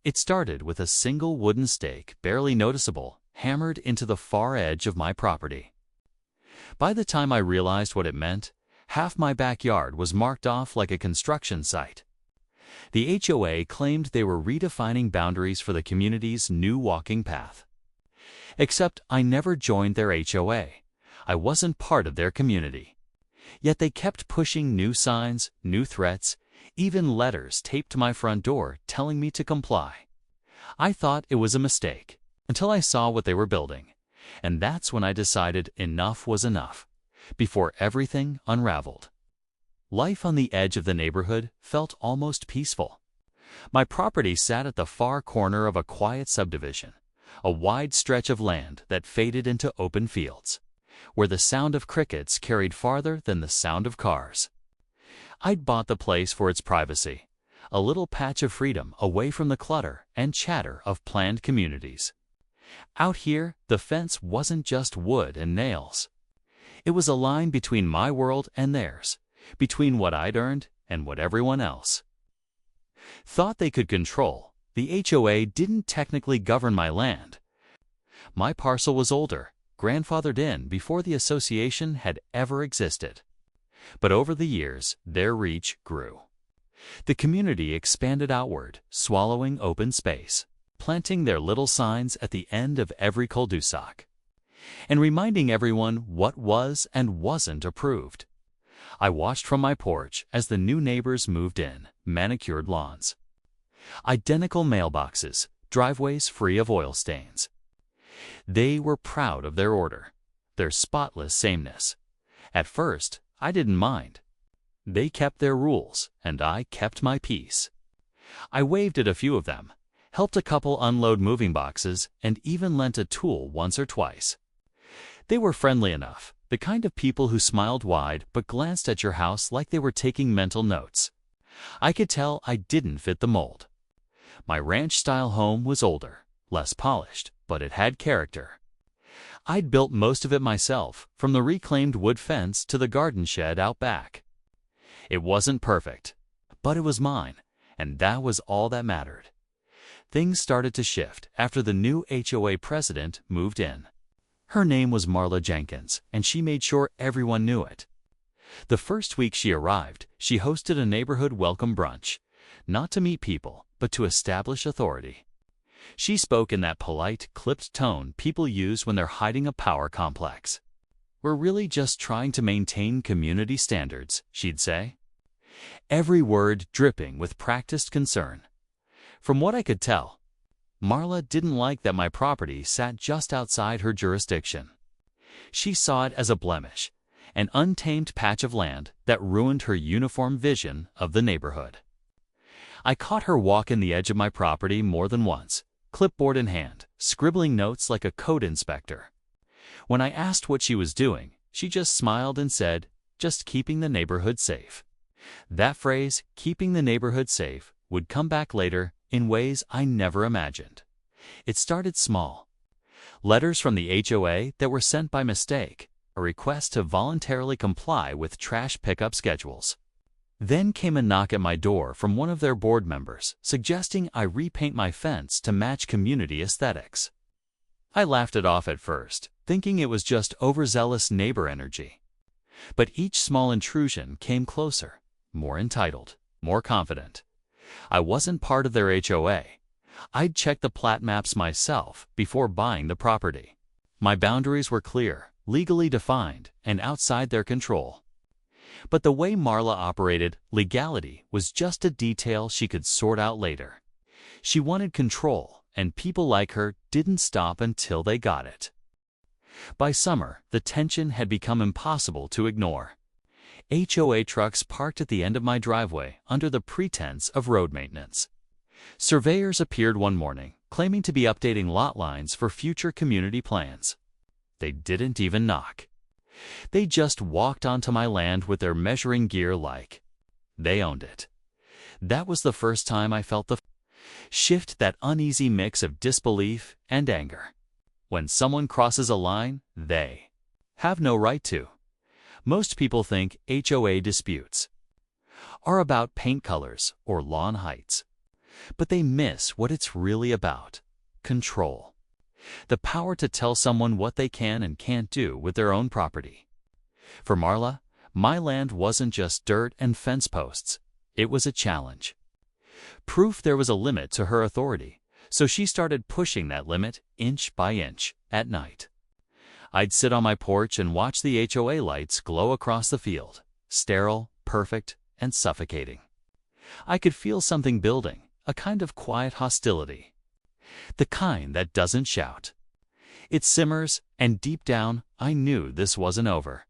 It started with a single wooden stake, barely noticeable, hammered into the far edge of my property. By the time I realized what it meant, half my backyard was marked off like a construction site. The HOA claimed they were redefining boundaries for the community's new walking path. Except I never joined their HOA. I wasn't part of their community. Yet they kept pushing new signs, new threats, even letters taped to my front door telling me to comply. I thought it was a mistake, until I saw what they were building. And that's when I decided enough was enough, before everything unraveled. Life on the edge of the neighborhood felt almost peaceful. My property sat at the far corner of a quiet subdivision, a wide stretch of land that faded into open fields, where the sound of crickets carried farther than the sound of cars. I'd bought the place for its privacy, a little patch of freedom away from the clutter and chatter of planned communities. Out here, the fence wasn't just wood and nails. It was a line between my world and theirs, between what I'd earned and what everyone else thought they could control. The HOA didn't technically govern my land. My parcel was older, grandfathered in before the association had ever existed. But over the years, their reach grew. The community expanded outward, swallowing open space, planting their little signs at the end of every cul-de-sac, and reminding everyone what was and wasn't approved. I watched from my porch as the new neighbors moved in, manicured lawns, identical mailboxes, driveways free of oil stains. They were proud of their order, their spotless sameness. At first, I didn't mind. They kept their rules, and I kept my peace. I waved at a few of them, helped a couple unload moving boxes, and even lent a tool once or twice. They were friendly enough, the kind of people who smiled wide but glanced at your house like they were taking mental notes. I could tell I didn't fit the mold. My ranch-style home was older, less polished, but it had character. I'd built most of it myself, from the reclaimed wood fence to the garden shed out back. It wasn't perfect, but it was mine, and that was all that mattered. Things started to shift after the new HOA president moved in. Her name was Marla Jenkins, and she made sure everyone knew it. The first week she arrived, she hosted a neighborhood welcome brunch, not to meet people, but to establish authority. She spoke in that polite, clipped tone people use when they're hiding a power complex. "We're really just trying to maintain community standards," she'd say. Every word dripping with practiced concern. From what I could tell, Marla didn't like that my property sat just outside her jurisdiction. She saw it as a blemish, an untamed patch of land that ruined her uniform vision of the neighborhood. I caught her walking the edge of my property more than once, clipboard in hand, scribbling notes like a code inspector. When I asked what she was doing, she just smiled and said, "Just keeping the neighborhood safe." That phrase, "keeping the neighborhood safe," would come back later in ways I never imagined. It started small. Letters from the HOA that were sent by mistake, a request to voluntarily comply with trash pickup schedules. Then came a knock at my door from one of their board members, suggesting I repaint my fence to match community aesthetics. I laughed it off at first, thinking it was just overzealous neighbor energy. But each small intrusion came closer, more entitled, more confident. I wasn't part of their HOA. I'd checked the plat maps myself before buying the property. My boundaries were clear, legally defined, and outside their control. But the way Marla operated, legality was just a detail she could sort out later. She wanted control, and people like her didn't stop until they got it. By summer, the tension had become impossible to ignore. HOA trucks parked at the end of my driveway under the pretense of road maintenance. Surveyors appeared one morning, claiming to be updating lot lines for future community plans. They didn't even knock. They just walked onto my land with their measuring gear like they owned it. That was the first time I felt the shift, that uneasy mix of disbelief and anger. When someone crosses a line, they have no right to. Most people think HOA disputes are about paint colors or lawn heights. but they miss what it's really about: control. The power to tell someone what they can and can't do with their own property. For Marla, my land wasn't just dirt and fence posts. It was a challenge. Proof there was a limit to her authority, so she started pushing that limit inch by inch at night. I'd sit on my porch and watch the HOA lights glow across the field, sterile, perfect, and suffocating. I could feel something building, a kind of quiet hostility. The kind that doesn't shout. It simmers, and deep down, I knew this wasn't over.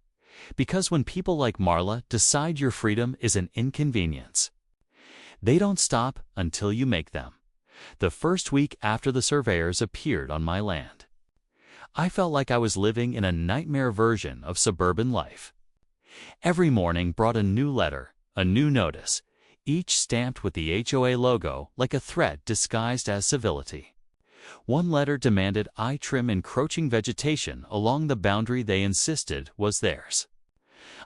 Because when people like Marla decide your freedom is an inconvenience, they don't stop until you make them. The first week after the surveyors appeared on my land, I felt like I was living in a nightmare version of suburban life. Every morning brought a new letter, a new notice, each stamped with the HOA logo like a threat disguised as civility. One letter demanded I trim encroaching vegetation along the boundary they insisted was theirs.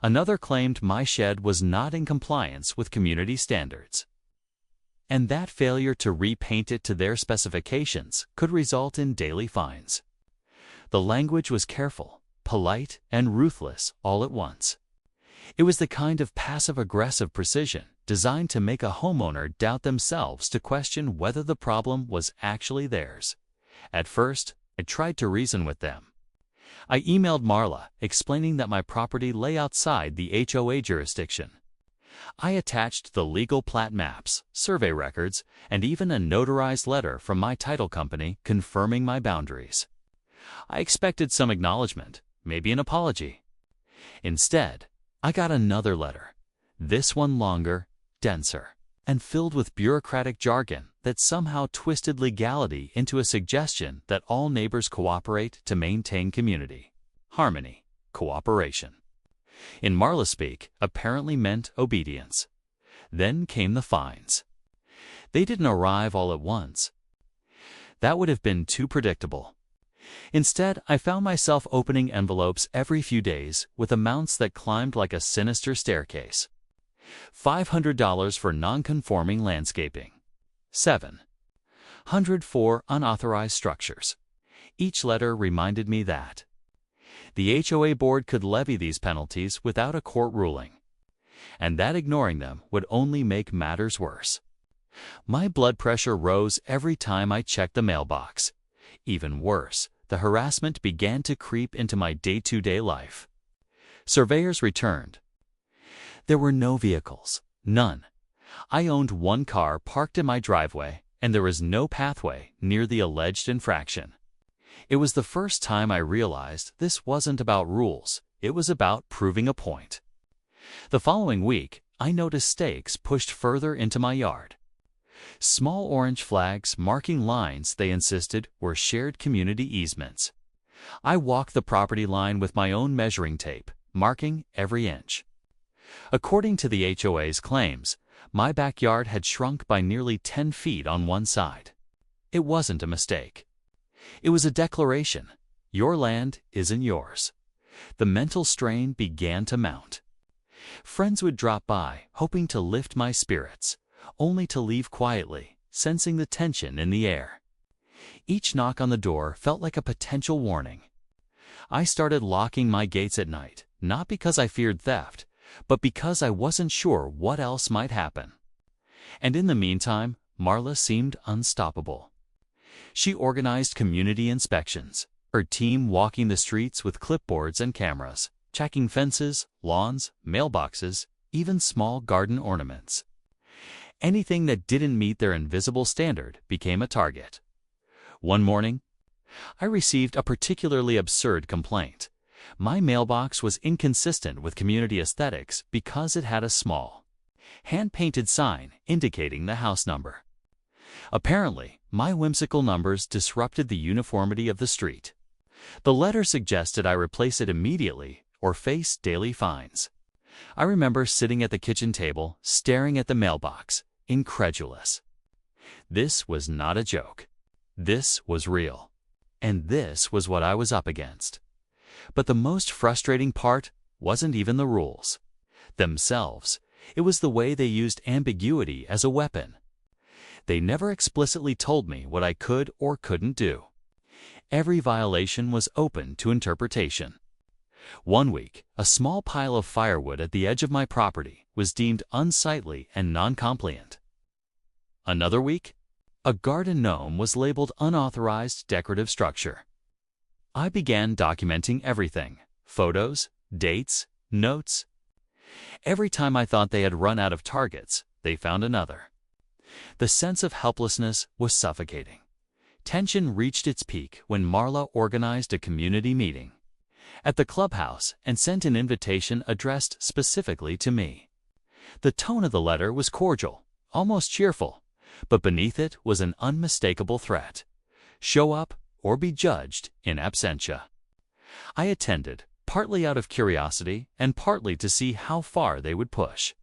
Another claimed my shed was not in compliance with community standards, and that failure to repaint it to their specifications could result in daily fines. The language was careful, polite, and ruthless all at once. It was the kind of passive-aggressive precision designed to make a homeowner doubt themselves, to question whether the problem was actually theirs. At first, I tried to reason with them. I emailed Marla explaining that my property lay outside the HOA jurisdiction. I attached the legal plat maps, survey records, and even a notarized letter from my title company confirming my boundaries. I expected some acknowledgement, maybe an apology. Instead, I got another letter, this one longer, denser, and filled with bureaucratic jargon that somehow twisted legality into a suggestion that all neighbors cooperate to maintain community, harmony, cooperation. In Marla speak, apparently meant obedience. Then came the fines. They didn't arrive all at once. That would have been too predictable. Instead, I found myself opening envelopes every few days with amounts that climbed like a sinister staircase. $500 for non-conforming landscaping. $700 for unauthorized structures. Each letter reminded me that the HOA board could levy these penalties without a court ruling, and that ignoring them would only make matters worse. My blood pressure rose every time I checked the mailbox. Even worse, the harassment began to creep into my day-to-day life. Surveyors returned. There were no vehicles, none. I owned one car parked in my driveway, and there was no pathway near the alleged infraction. It was the first time I realized this wasn't about rules, it was about proving a point. The following week, I noticed stakes pushed further into my yard. Small orange flags marking lines they insisted were shared community easements. I walked the property line with my own measuring tape, marking every inch. According to the HOA's claims, my backyard had shrunk by nearly 10 feet on one side. It wasn't a mistake. It was a declaration. Your land isn't yours. The mental strain began to mount. Friends would drop by, hoping to lift my spirits, only to leave quietly, sensing the tension in the air. Each knock on the door felt like a potential warning. I started locking my gates at night, not because I feared theft, but because I wasn't sure what else might happen. And in the meantime, Marla seemed unstoppable. She organized community inspections, her team walking the streets with clipboards and cameras, checking fences, lawns, mailboxes, even small garden ornaments. Anything that didn't meet their invisible standard became a target. One morning, I received a particularly absurd complaint. My mailbox was inconsistent with community aesthetics because it had a small, hand-painted sign indicating the house number. Apparently, my whimsical numbers disrupted the uniformity of the street. The letter suggested I replace it immediately or face daily fines. I remember sitting at the kitchen table, staring at the mailbox, incredulous. This was not a joke. This was real. And this was what I was up against. But the most frustrating part wasn't even the rules themselves. It was the way they used ambiguity as a weapon. They never explicitly told me what I could or couldn't do. Every violation was open to interpretation. One week, a small pile of firewood at the edge of my property was deemed unsightly and non-compliant. Another week, a garden gnome was labeled unauthorized decorative structure. I began documenting everything: photos, dates, notes. Every time I thought they had run out of targets, they found another. The sense of helplessness was suffocating. Tension reached its peak when Marla organized a community meeting at the clubhouse and sent an invitation addressed specifically to me. The tone of the letter was cordial, almost cheerful, but beneath it was an unmistakable threat: show up or be judged in absentia. I attended, partly out of curiosity and partly to see how far they would push.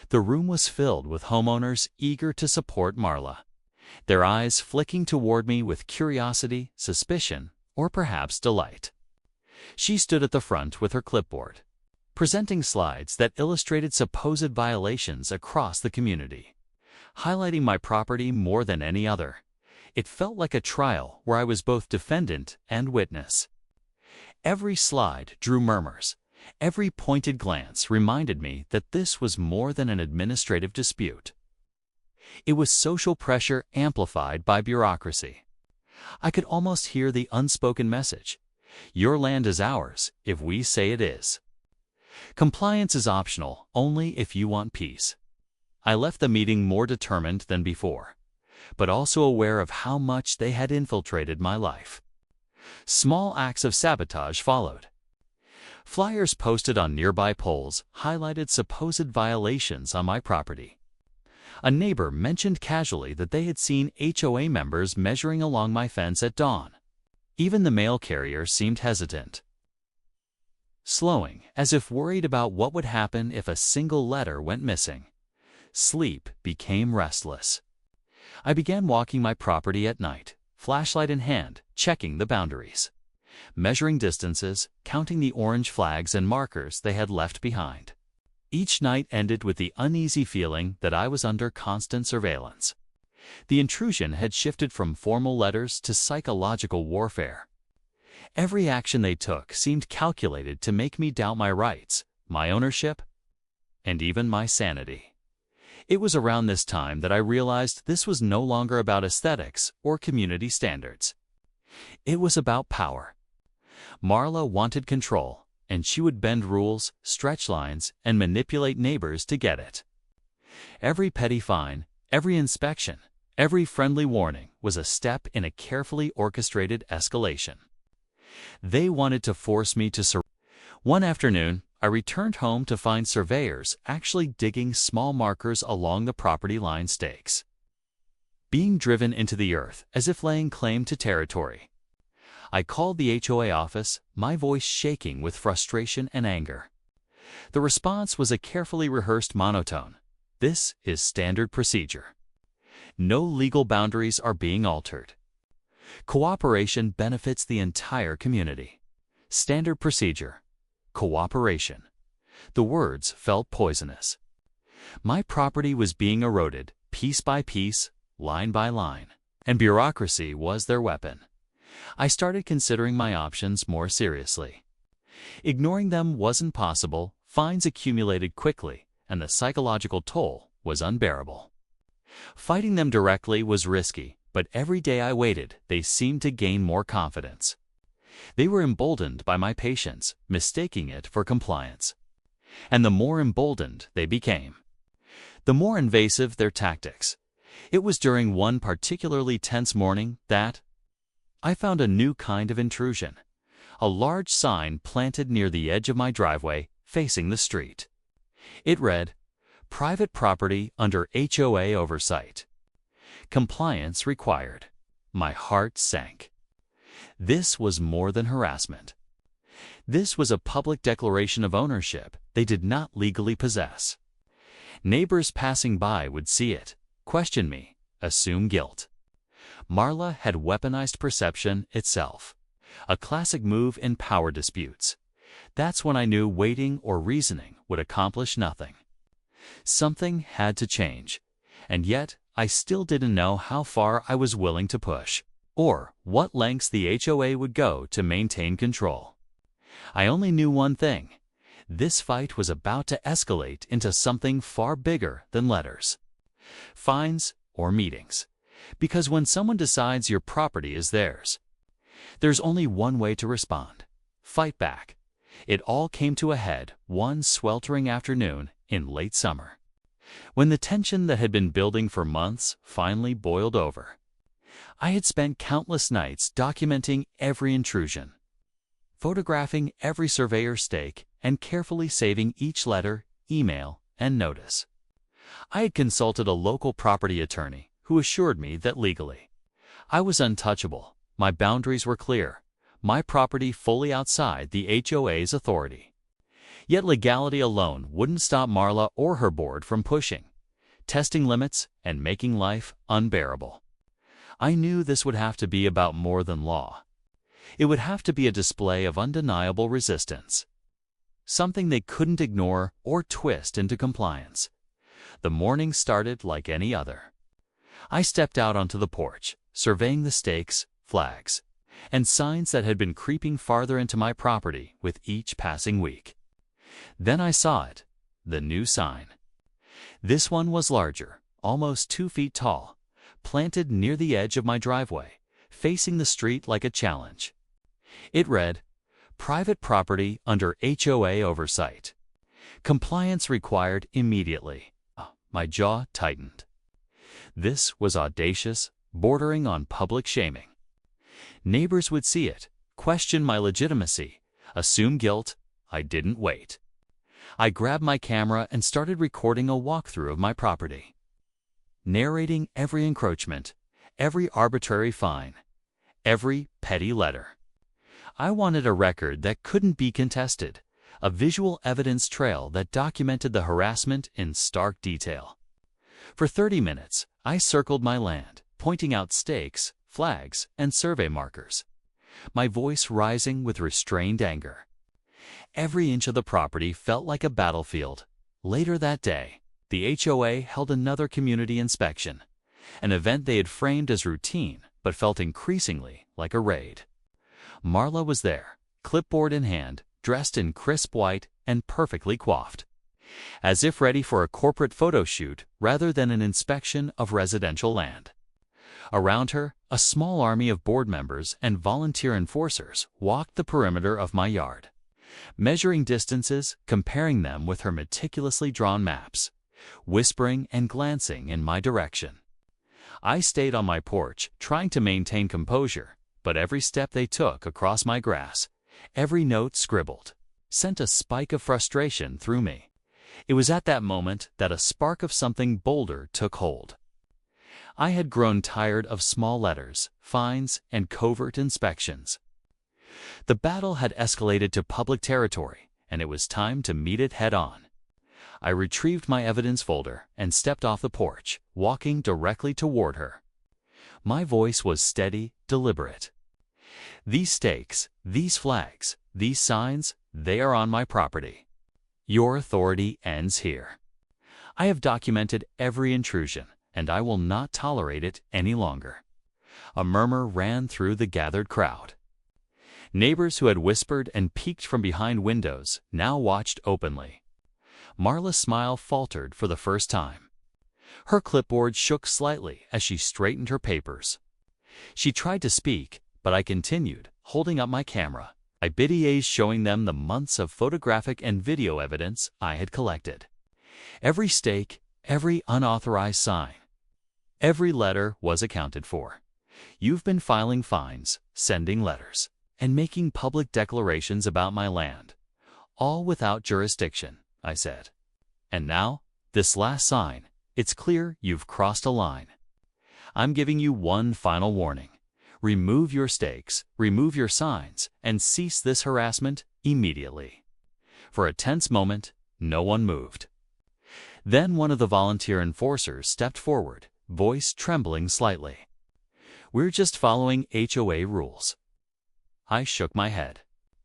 The room was filled with homeowners eager to support Marla, their eyes flicking toward me with curiosity, suspicion, or perhaps delight. She stood at the front with her clipboard, presenting slides that illustrated supposed violations across the community, highlighting my property more than any other. It felt like a trial where I was both defendant and witness. Every slide drew murmurs. Every pointed glance reminded me that this was more than an administrative dispute. It was social pressure amplified by bureaucracy. I could almost hear the unspoken message: your land is ours if we say it is. Compliance is optional only if you want peace. I left the meeting more determined than before, but also aware of how much they had infiltrated my life. Small acts of sabotage followed. Flyers posted on nearby poles highlighted supposed violations on my property. A neighbor mentioned casually that they had seen HOA members measuring along my fence at dawn. Even the mail carrier seemed hesitant, slowing as if worried about what would happen if a single letter went missing. Sleep became restless. I began walking my property at night, flashlight in hand, checking the boundaries, measuring distances, counting the orange flags and markers they had left behind. Each night ended with the uneasy feeling that I was under constant surveillance. The intrusion had shifted from formal letters to psychological warfare. Every action they took seemed calculated to make me doubt my rights, my ownership, and even my sanity. It was around this time that I realized this was no longer about aesthetics or community standards. It was about power. Marla wanted control, and she would bend rules, stretch lines, and manipulate neighbors to get it. Every petty fine, every inspection, every friendly warning was a step in a carefully orchestrated escalation. They wanted to force me to surrender. One afternoon, I returned home to find surveyors actually digging small markers along the property line stakes, being driven into the earth as if laying claim to territory. I called the HOA office, my voice shaking with frustration and anger. The response was a carefully rehearsed monotone: "This is standard procedure. No legal boundaries are being altered. Cooperation benefits the entire community. Standard procedure. Cooperation." The words felt poisonous. My property was being eroded, piece by piece, line by line, and bureaucracy was their weapon. I started considering my options more seriously. Ignoring them wasn't possible, fines accumulated quickly, and the psychological toll was unbearable. Fighting them directly was risky, but every day I waited, they seemed to gain more confidence. They were emboldened by my patience, mistaking it for compliance. And the more emboldened they became, the more invasive their tactics. It was during one particularly tense morning that I found a new kind of intrusion: a large sign planted near the edge of my driveway, facing the street. It read, "Private property under HOA oversight. Compliance required." My heart sank. This was more than harassment. This was a public declaration of ownership they did not legally possess. Neighbors passing by would see it, question me, assume guilt. Marla had weaponized perception itself, a classic move in power disputes. That's when I knew waiting or reasoning would accomplish nothing. Something had to change, and yet I still didn't know how far I was willing to push, or what lengths the HOA would go to maintain control. I only knew one thing. This fight was about to escalate into something far bigger than letters, fines, or meetings. Because when someone decides your property is theirs, there's only one way to respond: fight back. It all came to a head one sweltering afternoon in late summer, when the tension that had been building for months finally boiled over. I had spent countless nights documenting every intrusion, photographing every surveyor's stake, and carefully saving each letter, email, and notice. I had consulted a local property attorney who assured me that legally, I was untouchable, my boundaries were clear, my property fully outside the HOA's authority. Yet legality alone wouldn't stop Marla or her board from pushing, testing limits, and making life unbearable. I knew this would have to be about more than law. It would have to be a display of undeniable resistance, something they couldn't ignore or twist into compliance. The morning started like any other. I stepped out onto the porch, surveying the stakes, flags, and signs that had been creeping farther into my property with each passing week. Then I saw it, the new sign. This one was larger, almost 2 feet tall, planted near the edge of my driveway, facing the street like a challenge. It read, "Private property under HOA oversight. Compliance required immediately." My jaw tightened. This was audacious, bordering on public shaming. Neighbors would see it, question my legitimacy, assume guilt. I didn't wait. I grabbed my camera and started recording a walkthrough of my property, narrating every encroachment, every arbitrary fine, every petty letter. I wanted a record that couldn't be contested, a visual evidence trail that documented the harassment in stark detail. For 30 minutes, I circled my land, pointing out stakes, flags, and survey markers, my voice rising with restrained anger. Every inch of the property felt like a battlefield. Later that day, the HOA held another community inspection, an event they had framed as routine but felt increasingly like a raid. Marla was there, clipboard in hand, dressed in crisp white and perfectly coiffed, as if ready for a corporate photo shoot rather than an inspection of residential land. Around her, a small army of board members and volunteer enforcers walked the perimeter of my yard, measuring distances, comparing them with her meticulously drawn maps, whispering and glancing in my direction. I stayed on my porch, trying to maintain composure, but every step they took across my grass, every note scribbled, sent a spike of frustration through me. It was at that moment that a spark of something bolder took hold. I had grown tired of small letters, fines, and covert inspections. The battle had escalated to public territory, and it was time to meet it head-on. I retrieved my evidence folder and stepped off the porch, walking directly toward her. My voice was steady, deliberate. "These stakes, these flags, these signs, they are on my property. Your authority ends here. I have documented every intrusion, and I will not tolerate it any longer." A murmur ran through the gathered crowd. Neighbors who had whispered and peeked from behind windows now watched openly. Marla's smile faltered for the first time. Her clipboard shook slightly as she straightened her papers. She tried to speak, but I continued, holding up my camera, IBDAs showing them the months of photographic and video evidence I had collected. Every stake, every unauthorized sign, every letter was accounted for. You've been filing fines, sending letters, and making public declarations about my land, all without jurisdiction, I said. And now, this last sign, it's clear you've crossed a line. I'm giving you one final warning. Remove your stakes, remove your signs, and cease this harassment immediately. For a tense moment, no one moved. Then one of the volunteer enforcers stepped forward, voice trembling slightly. "We're just following HOA rules." I shook my head.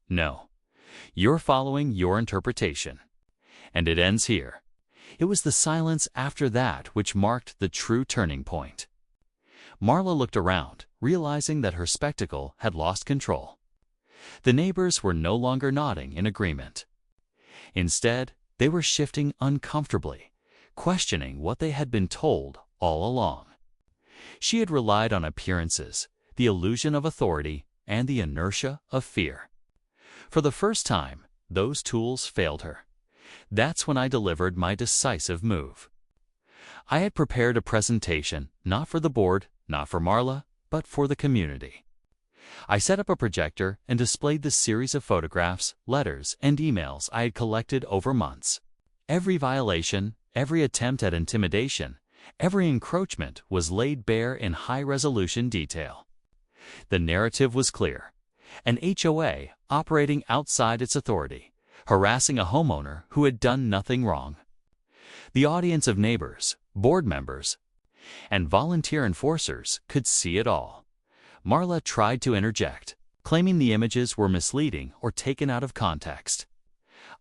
"No, you're following your interpretation. And it ends here. It was the silence after that which marked the true turning point. Marla looked around, realizing that her spectacle had lost control. The neighbors were no longer nodding in agreement. Instead, they were shifting uncomfortably, questioning what they had been told all along. She had relied on appearances, the illusion of authority, and the inertia of fear. For the first time, those tools failed her. That's when I delivered my decisive move. I had prepared a presentation, not for the board, not for Marla, but for the community. I set up a projector and displayed the series of photographs, letters, and emails I had collected over months. Every violation, every attempt at intimidation, every encroachment was laid bare in high-resolution detail. The narrative was clear. An HOA operating outside its authority, harassing a homeowner who had done nothing wrong. The audience of neighbors, board members, and volunteer enforcers could see it all. Marla tried to interject, claiming the images were misleading or taken out of context.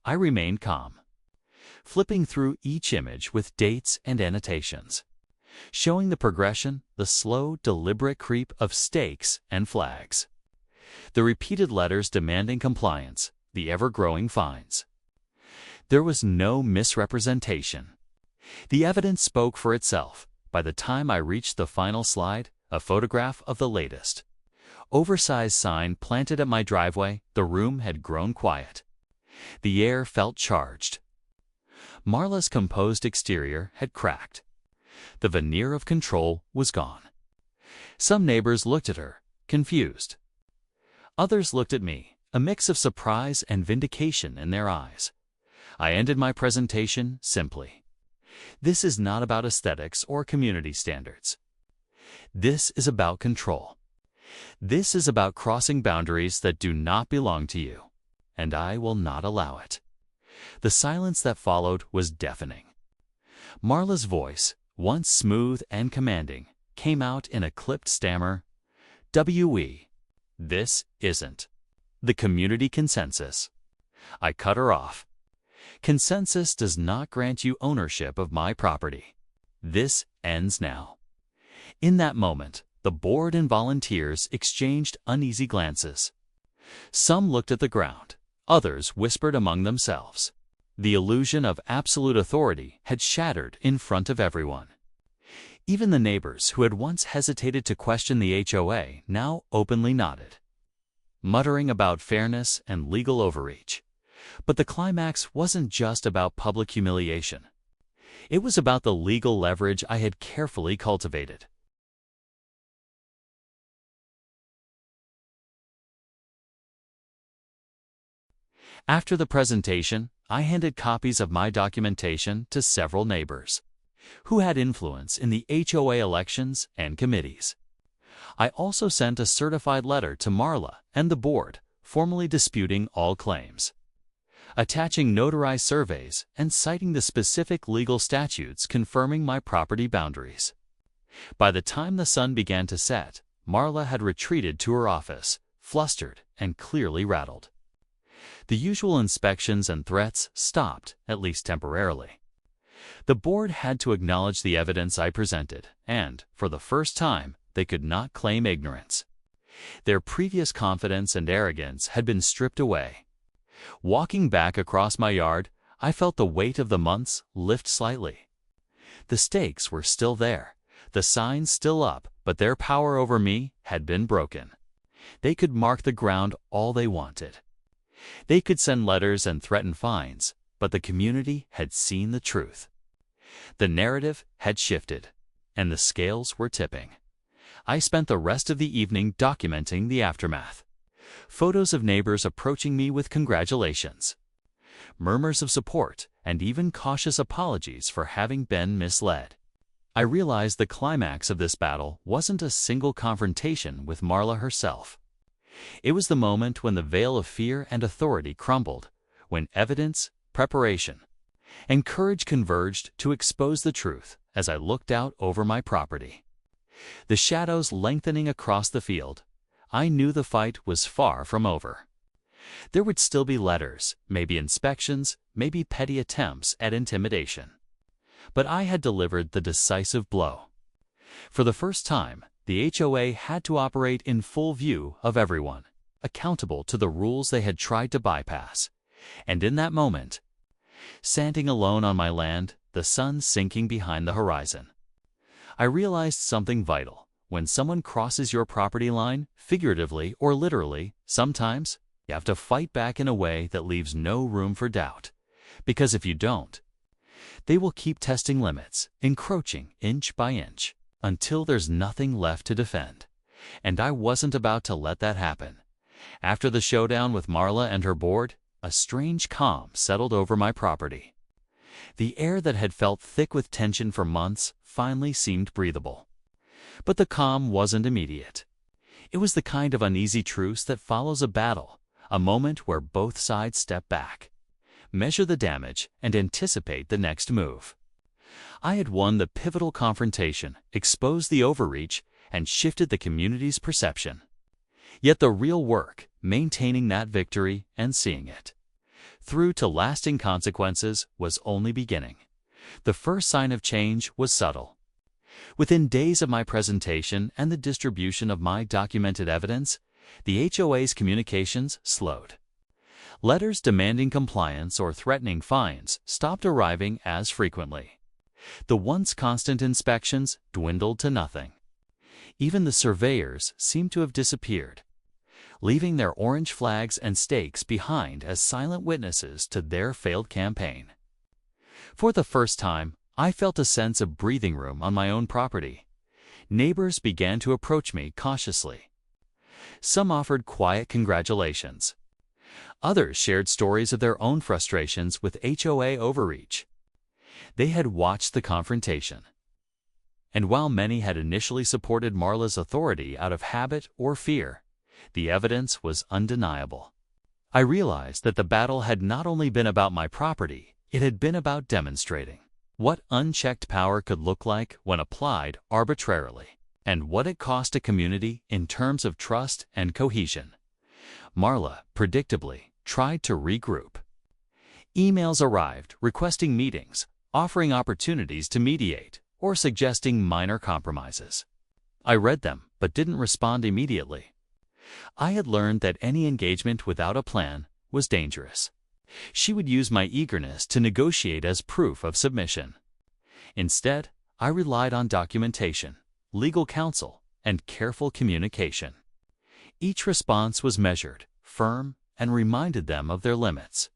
I remained calm, flipping through each image with dates and annotations, showing the progression, the slow, deliberate creep of stakes and flags, the repeated letters demanding compliance, the ever-growing fines. There was no misrepresentation. The evidence spoke for itself. By the time I reached the final slide, a photograph of the latest oversized sign planted at my driveway, the room had grown quiet. The air felt charged. Marla's composed exterior had cracked. The veneer of control was gone. Some neighbors looked at her, confused. Others looked at me, a mix of surprise and vindication in their eyes. I ended my presentation simply. This is not about aesthetics or community standards. This is about control. This is about crossing boundaries that do not belong to you, and I will not allow it. The silence that followed was deafening. Marla's voice, once smooth and commanding, came out in a clipped stammer. "We. This isn't the community consensus." I cut her off. "Consensus does not grant you ownership of my property. This ends now." In that moment, the board and volunteers exchanged uneasy glances. Some looked at the ground. Others whispered among themselves. The illusion of absolute authority had shattered in front of everyone. Even the neighbors who had once hesitated to question the HOA now openly nodded, muttering about fairness and legal overreach. But the climax wasn't just about public humiliation. It was about the legal leverage I had carefully cultivated. After the presentation, I handed copies of my documentation to several neighbors who had influence in the HOA elections and committees. I also sent a certified letter to Marla and the board, formally disputing all claims, attaching notarized surveys and citing the specific legal statutes confirming my property boundaries. By the time the sun began to set, Marla had retreated to her office, flustered and clearly rattled. The usual inspections and threats stopped, at least temporarily. The board had to acknowledge the evidence I presented, and, for the first time, they could not claim ignorance. Their previous confidence and arrogance had been stripped away. Walking back across my yard, I felt the weight of the months lift slightly. The stakes were still there, the signs still up, but their power over me had been broken. They could mark the ground all they wanted. They could send letters and threaten fines, but the community had seen the truth. The narrative had shifted, and the scales were tipping. I spent the rest of the evening documenting the aftermath. Photos of neighbors approaching me with congratulations, murmurs of support, and even cautious apologies for having been misled. I realized the climax of this battle wasn't a single confrontation with Marla herself. It was the moment when the veil of fear and authority crumbled, when evidence, preparation, and courage converged to expose the truth as I looked out over my property. The shadows lengthening across the field, I knew the fight was far from over. There would still be letters, maybe inspections, maybe petty attempts at intimidation. But I had delivered the decisive blow. For the first time, the HOA had to operate in full view of everyone, accountable to the rules they had tried to bypass. And in that moment, standing alone on my land, the sun sinking behind the horizon, I realized something vital. When someone crosses your property line, figuratively or literally, sometimes you have to fight back in a way that leaves no room for doubt. Because if you don't, they will keep testing limits, encroaching inch by inch, until there's nothing left to defend. And I wasn't about to let that happen. After the showdown with Marla and her board, a strange calm settled over my property. The air that had felt thick with tension for months finally seemed breathable. But the calm wasn't immediate. It was the kind of uneasy truce that follows a battle, a moment where both sides step back, measure the damage, and anticipate the next move. I had won the pivotal confrontation, exposed the overreach, and shifted the community's perception. Yet the real work, maintaining that victory and seeing it through to lasting consequences, was only beginning. The first sign of change was subtle. Within days of my presentation and the distribution of my documented evidence, the HOA's communications slowed. Letters demanding compliance or threatening fines stopped arriving as frequently. The once constant inspections dwindled to nothing. Even the surveyors seemed to have disappeared, leaving their orange flags and stakes behind as silent witnesses to their failed campaign. For the first time, I felt a sense of breathing room on my own property. Neighbors began to approach me cautiously. Some offered quiet congratulations. Others shared stories of their own frustrations with HOA overreach. They had watched the confrontation. And while many had initially supported Marla's authority out of habit or fear, the evidence was undeniable. I realized that the battle had not only been about my property, it had been about demonstrating what unchecked power could look like when applied arbitrarily, and what it cost a community in terms of trust and cohesion. Marla, predictably, tried to regroup. Emails arrived requesting meetings, offering opportunities to mediate, or suggesting minor compromises. I read them, but didn't respond immediately. I had learned that any engagement without a plan was dangerous. She would use my eagerness to negotiate as proof of submission. Instead, I relied on documentation, legal counsel, and careful communication. Each response was measured, firm, and reminded them of their limits.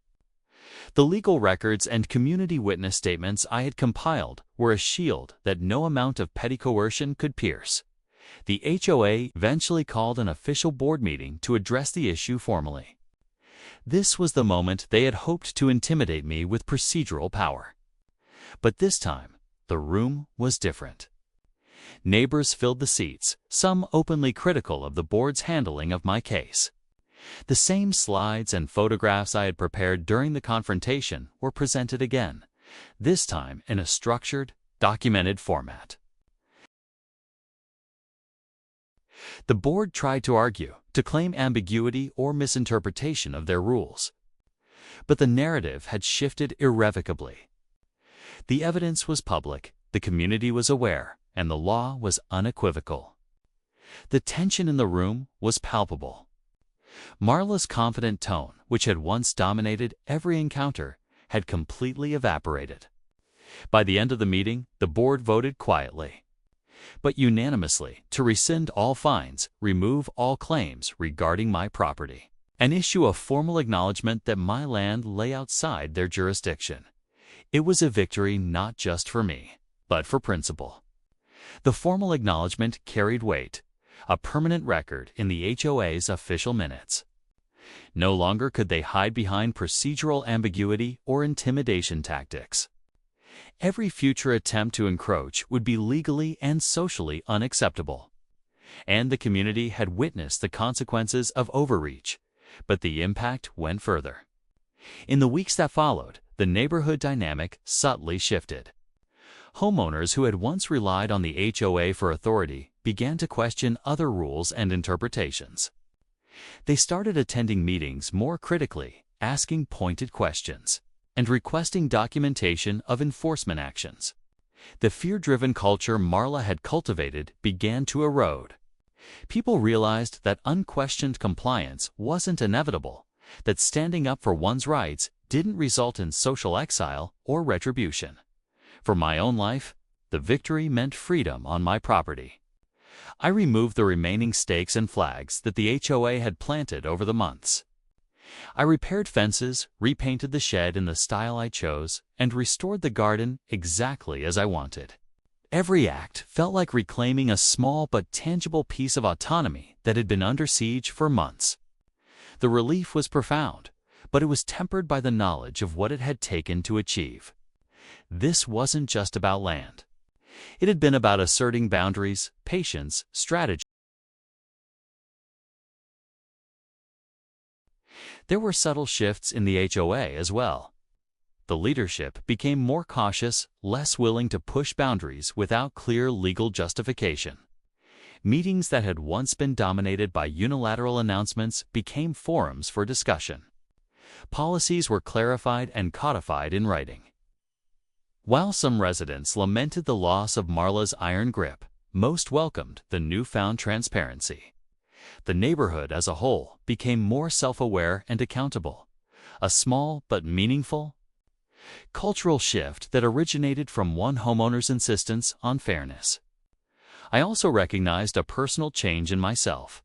The legal records and community witness statements I had compiled were a shield that no amount of petty coercion could pierce. The HOA eventually called an official board meeting to address the issue formally. This was the moment they had hoped to intimidate me with procedural power. But this time, the room was different. Neighbors filled the seats, some openly critical of the board's handling of my case. The same slides and photographs I had prepared during the confrontation were presented again, this time in a structured, documented format. The board tried to argue, to claim ambiguity or misinterpretation of their rules. But the narrative had shifted irrevocably. The evidence was public, the community was aware, and the law was unequivocal. The tension in the room was palpable. Marla's confident tone, which had once dominated every encounter, had completely evaporated. By the end of the meeting, the board voted quietly, but unanimously, to rescind all fines, remove all claims regarding my property, and issue a formal acknowledgement that my land lay outside their jurisdiction. It was a victory not just for me, but for principle. The formal acknowledgement carried weight, a permanent record in the HOA's official minutes. No longer could they hide behind procedural ambiguity or intimidation tactics. Every future attempt to encroach would be legally and socially unacceptable. And the community had witnessed the consequences of overreach, but the impact went further. In the weeks that followed, the neighborhood dynamic subtly shifted. Homeowners who had once relied on the HOA for authority began to question other rules and interpretations. They started attending meetings more critically, asking pointed questions. and requesting documentation of enforcement actions. The fear-driven culture Marla had cultivated began to erode. People realized that unquestioned compliance wasn't inevitable, that standing up for one's rights didn't result in social exile or retribution. For my own life, the victory meant freedom on my property. I removed the remaining stakes and flags that the HOA had planted over the months. I repaired fences, repainted the shed in the style I chose, and restored the garden exactly as I wanted. Every act felt like reclaiming a small but tangible piece of autonomy that had been under siege for months. The relief was profound, but it was tempered by the knowledge of what it had taken to achieve. This wasn't just about land. It had been about asserting boundaries, patience, strategy. There were subtle shifts in the HOA as well. The leadership became more cautious, less willing to push boundaries without clear legal justification. Meetings that had once been dominated by unilateral announcements became forums for discussion. Policies were clarified and codified in writing. While some residents lamented the loss of Marla's iron grip, most welcomed the newfound transparency. The neighborhood as a whole became more self-aware and accountable, a small but meaningful cultural shift that originated from one homeowner's insistence on fairness. I also recognized a personal change in myself.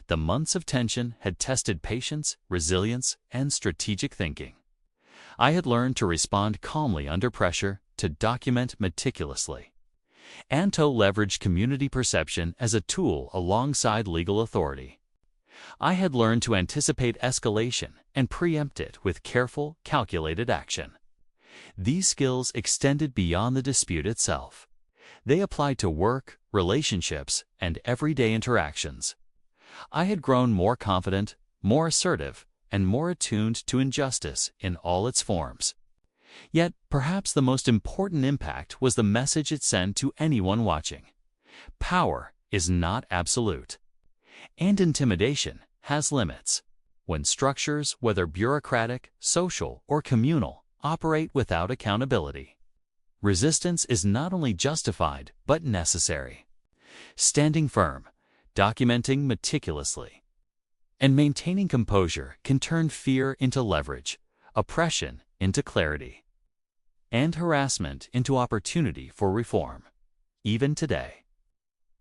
The months of tension had tested patience, resilience, and strategic thinking. I had learned to respond calmly under pressure, to document meticulously, and to leverage community perception as a tool alongside legal authority. I had learned to anticipate escalation and preempt it with careful, calculated action. These skills extended beyond the dispute itself. They applied to work, relationships, and everyday interactions. I had grown more confident, more assertive, and more attuned to injustice in all its forms. Yet, perhaps the most important impact was the message it sent to anyone watching. Power is not absolute, and intimidation has limits. When structures, whether bureaucratic, social, or communal, operate without accountability, resistance is not only justified but necessary. Standing firm, documenting meticulously, and maintaining composure can turn fear into leverage, oppression into clarity, and harassment into opportunity for reform. Even today,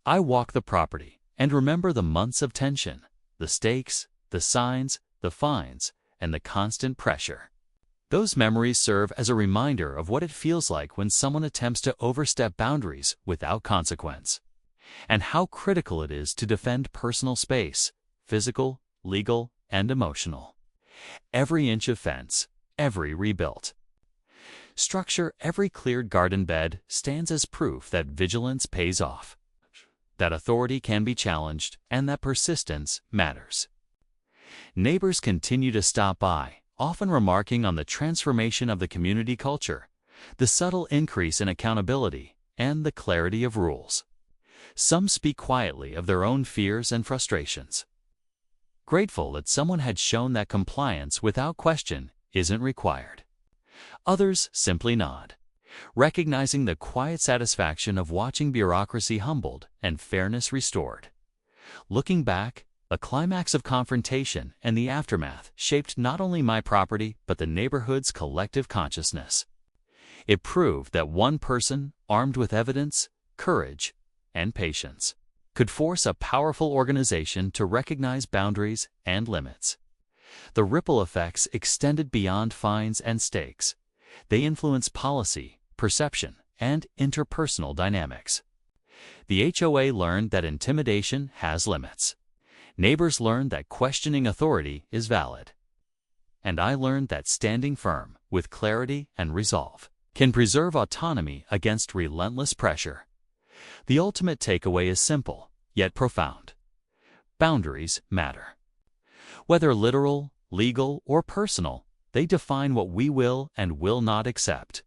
I walk the property and remember the months of tension, the stakes, the signs, the fines, and the constant pressure. Those memories serve as a reminder of what it feels like when someone attempts to overstep boundaries without consequence, and how critical it is to defend personal space, physical, legal, and emotional. Every inch of fence, every rebuilt structure, every cleared garden bed stands as proof that vigilance pays off, that authority can be challenged, and that persistence matters. Neighbors continue to stop by, often remarking on the transformation of the community culture, the subtle increase in accountability, and the clarity of rules. Some speak quietly of their own fears and frustrations, grateful that someone had shown that compliance without question isn't required. Others simply nod, recognizing the quiet satisfaction of watching bureaucracy humbled and fairness restored. Looking back, a climax of confrontation and the aftermath shaped not only my property but the neighborhood's collective consciousness. It proved that one person, armed with evidence, courage, and patience, could force a powerful organization to recognize boundaries and limits. The ripple effects extended beyond fines and stakes. They influenced policy, perception, and interpersonal dynamics. The HOA learned that intimidation has limits. Neighbors learned that questioning authority is valid. And I learned that standing firm, with clarity and resolve, can preserve autonomy against relentless pressure. The ultimate takeaway is simple, yet profound. Boundaries matter. Whether literal, legal, or personal, they define what we will and will not accept.